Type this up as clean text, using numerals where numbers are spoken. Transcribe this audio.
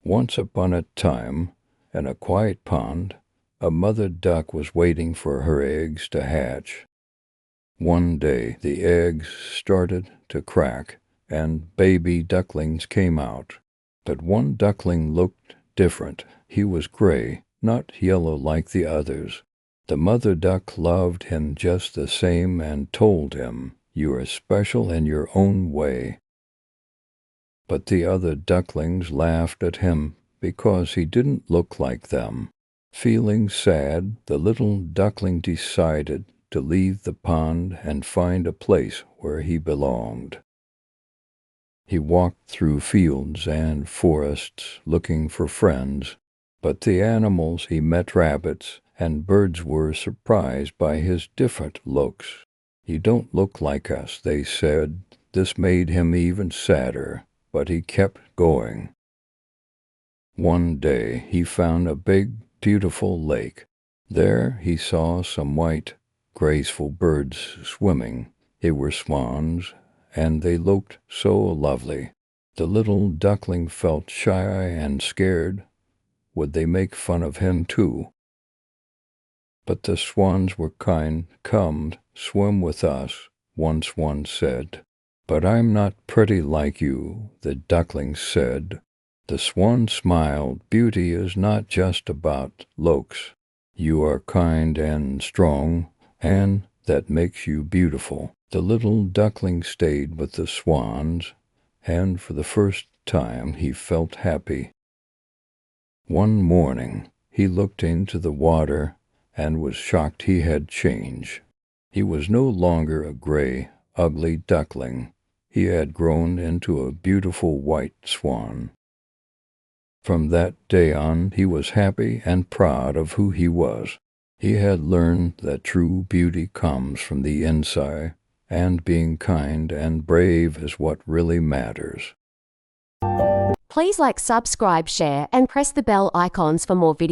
Once upon a time, in a quiet pond, a mother duck was waiting for her eggs to hatch. One day the eggs started to crack, and baby ducklings came out. But one duckling looked different. He was gray, not yellow like the others. The mother duck loved him just the same and told him, "You are special in your own way." But the other ducklings laughed at him because he didn't look like them. Feeling sad, the little duckling decided to leave the pond and find a place where he belonged. He walked through fields and forests looking for friends, but the animals he met, rabbits and birds, were surprised by his different looks. "You don't look like us," they said. This made him even sadder, but he kept going. One day he found a big, beautiful lake. There he saw some white, graceful birds swimming. They were swans, and they looked so lovely. The little duckling felt shy and scared. Would they make fun of him too? But the swans were kind. "Come, swim with us," once one said. "But I'm not pretty like you," the duckling said. The swan smiled. "Beauty is not just about looks. You are kind and strong, and that makes you beautiful." The little duckling stayed with the swans, and for the first time he felt happy. One morning he looked into the water and was shocked he had changed. He was no longer a gray, ugly duckling. He had grown into a beautiful white swan. From that day on, he was happy and proud of who he was. He had learned that true beauty comes from the inside, and being kind and brave is what really matters. Please like, subscribe, share, and press the bell icons for more videos.